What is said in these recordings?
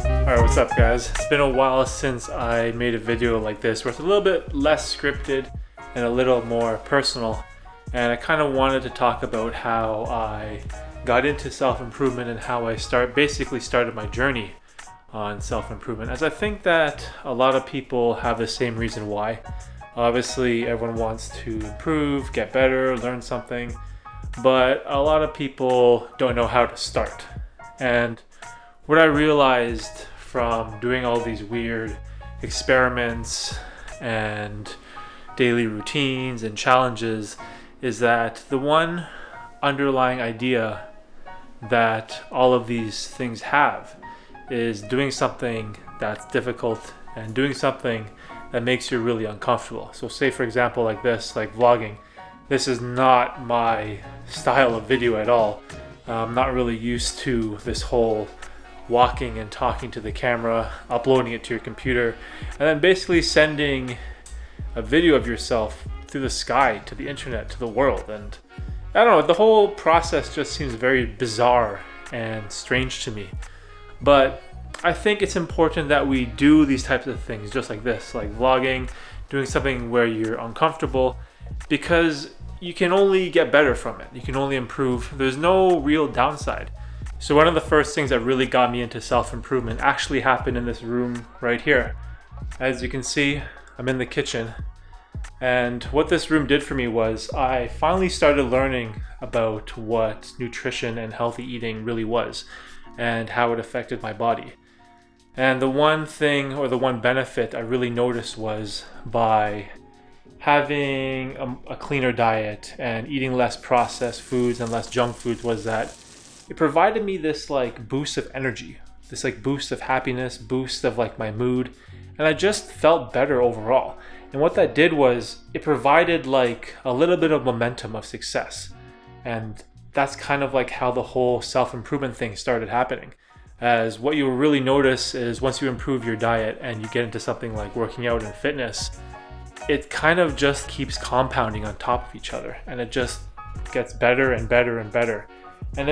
Alright, what's up guys? It's been a while since I made a video like this where it's a little bit less scripted and a little more personal, and I kind of wanted to talk about how I got into self-improvement and how I basically started my journey on self-improvement, as I think that a lot of people have the same reason why. Obviously everyone wants to improve, get better, learn something, but a lot of people don't know how to start. And what I realized from doing all these weird experiments and daily routines and challenges is that the one underlying idea that all of these things have is doing something that's difficult and doing something that makes you really uncomfortable. So say for example like this, like vlogging. This is not my style of video at all. I'm not really used to this whole walking and talking to the camera, uploading it to your computer, and then basically sending a video of yourself through the sky to the internet, to the world. And I don't know, the whole process just seems very bizarre and strange to me. But I think it's important that we do these types of things just like this, like vlogging, doing something where you're uncomfortable, because you can only get better from it. You can only improve. There's no real downside. So one of the first things that really got me into self-improvement actually happened in this room right here. As you can see, I'm in the kitchen. And what this room did for me was I finally started learning about what nutrition and healthy eating really was and how it affected my body. And the one thing, or the one benefit I really noticed, was by having a cleaner diet and eating less processed foods and less junk foods, was that it provided me this like boost of energy, this like boost of happiness, boost of like my mood, and I just felt better overall. And what that did was it provided like a little bit of momentum of success. And that's kind of like how the whole self-improvement thing started happening. As what you'll really notice is once you improve your diet and you get into something like working out and fitness, it kind of just keeps compounding on top of each other, and it just gets better and better and better. And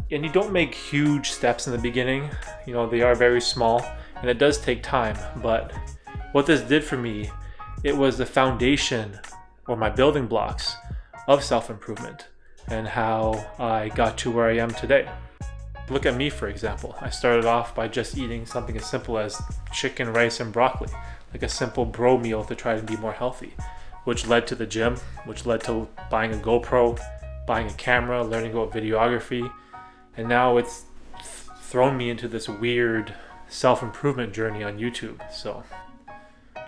you don't make huge steps in the beginning, you know, they are very small and it does take time. But what this did for me, it was the foundation or my building blocks of self-improvement and how I got to where I am today. Look at me, for example. I started off by just eating something as simple as chicken, rice, and broccoli, like a simple bro meal to try to be more healthy, which led to the gym, which led to buying a GoPro, buying a camera, learning about videography, and now it's thrown me into this weird self-improvement journey on YouTube. So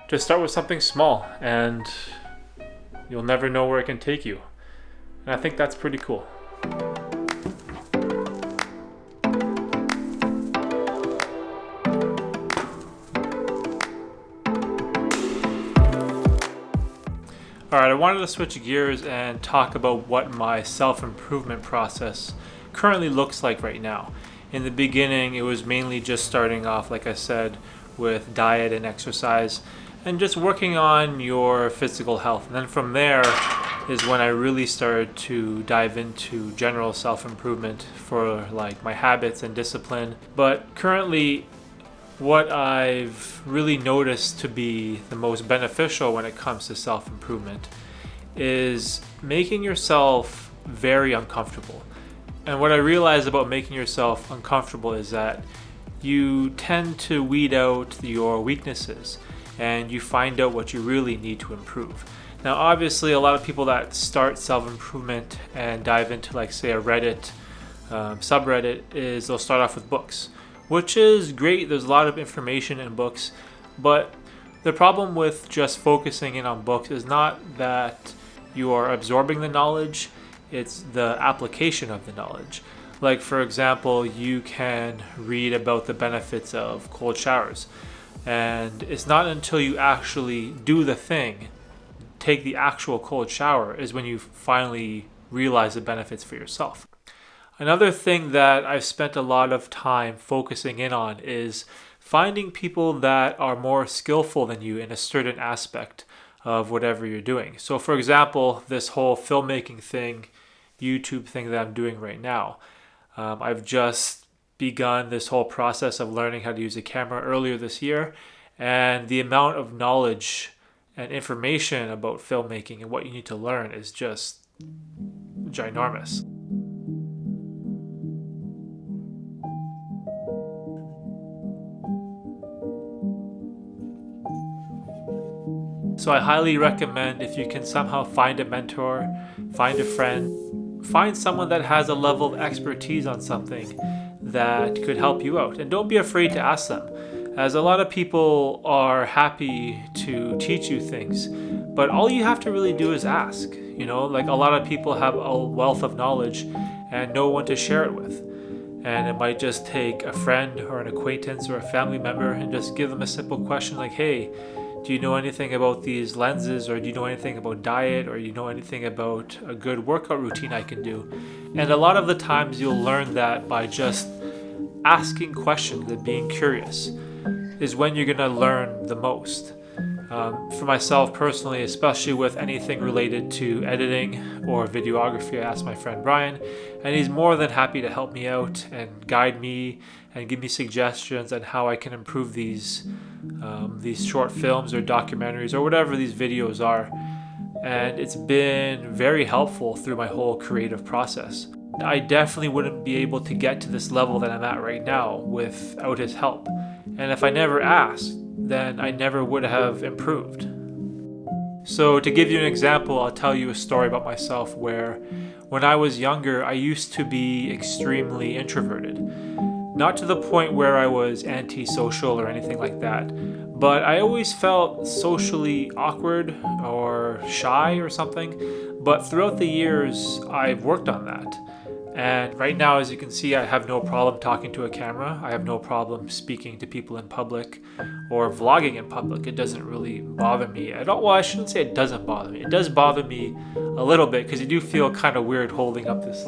just start with something small and you'll never know where it can take you. And I think that's pretty cool. Alright, I wanted to switch gears and talk about what my self-improvement process currently looks like right now. In the beginning, it was mainly just starting off, like I said, with diet and exercise and just working on your physical health. And then from there is when I really started to dive into general self-improvement for like my habits and discipline. But currently, what I've really noticed to be the most beneficial when it comes to self-improvement is making yourself very uncomfortable. And what I realized about making yourself uncomfortable is that you tend to weed out your weaknesses and you find out what you really need to improve. Now, obviously, a lot of people that start self-improvement and dive into, like, say, a Reddit subreddit, is they'll start off with books, which is great. There's a lot of information in books, but the problem with just focusing in on books is not that you are absorbing the knowledge, it's the application of the knowledge. Like, for example, you can read about the benefits of cold showers, and it's not until you actually do the thing, take the actual cold shower, is when you finally realize the benefits for yourself. Another thing that I've spent a lot of time focusing in on is finding people that are more skillful than you in a certain aspect of whatever you're doing. So for example, this whole filmmaking thing, YouTube thing that I'm doing right now. I've just begun this whole process of learning how to use a camera earlier this year, and the amount of knowledge and information about filmmaking and what you need to learn is just ginormous. So I highly recommend, if you can somehow find a mentor, find a friend, find someone that has a level of expertise on something that could help you out. And don't be afraid to ask them, as a lot of people are happy to teach you things, but all you have to really do is ask. You know, like a lot of people have a wealth of knowledge and no one to share it with. And it might just take a friend or an acquaintance or a family member and just give them a simple question like, hey, do you know anything about these lenses, or do you know anything about diet, or you know anything about a good workout routine I can do? And a lot of the times you'll learn that by just asking questions and being curious is when you're going to learn the most. For myself personally, especially with anything related to editing or videography, I asked my friend Brian, and he's more than happy to help me out and guide me and give me suggestions on how I can improve these short films or documentaries or whatever these videos are. And it's been very helpful through my whole creative process. I definitely wouldn't be able to get to this level that I'm at right now without his help. And if I never asked, then I never would have improved. So to give you an example, I'll tell you a story about myself where when I was younger, I used to be extremely introverted. Not to the point where I was antisocial or anything like that, but I always felt socially awkward or shy or something. But throughout the years, I've worked on that. And right now, as you can see, I have no problem talking to a camera. I have no problem speaking to people in public or vlogging in public. It doesn't really bother me at all. Well, I shouldn't say it doesn't bother me. It does bother me a little bit because you do feel kind of weird holding up this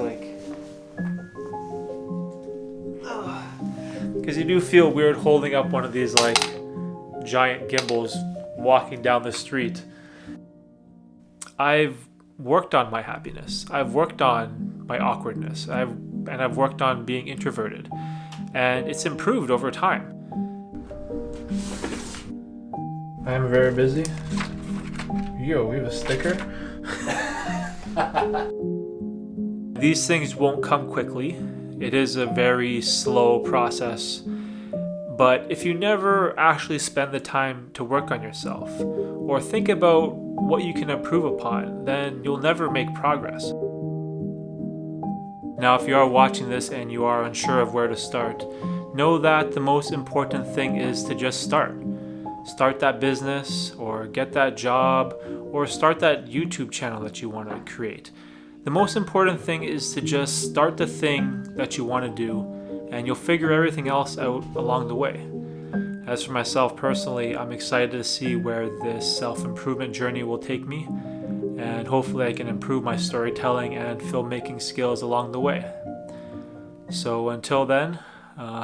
because you do feel weird holding up one of these like giant gimbals walking down the street. I've worked on my happiness. I've worked on my awkwardness. I've worked on being introverted, and it's improved over time. I am very busy. Yo, we have a sticker. These things won't come quickly. It is a very slow process. But if you never actually spend the time to work on yourself or think about what you can improve upon, then you'll never make progress. Now, if you are watching this and you are unsure of where to start, know that the most important thing is to just start. Start that business, or get that job, or start that YouTube channel that you want to create. The most important thing is to just start the thing that you want to do, and you'll figure everything else out along the way. As for myself personally, I'm excited to see where this self-improvement journey will take me, and hopefully I can improve my storytelling and filmmaking skills along the way. So until then,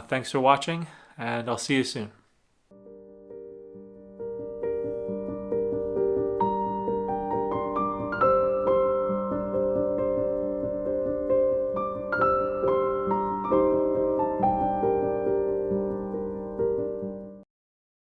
thanks for watching, and I'll see you soon.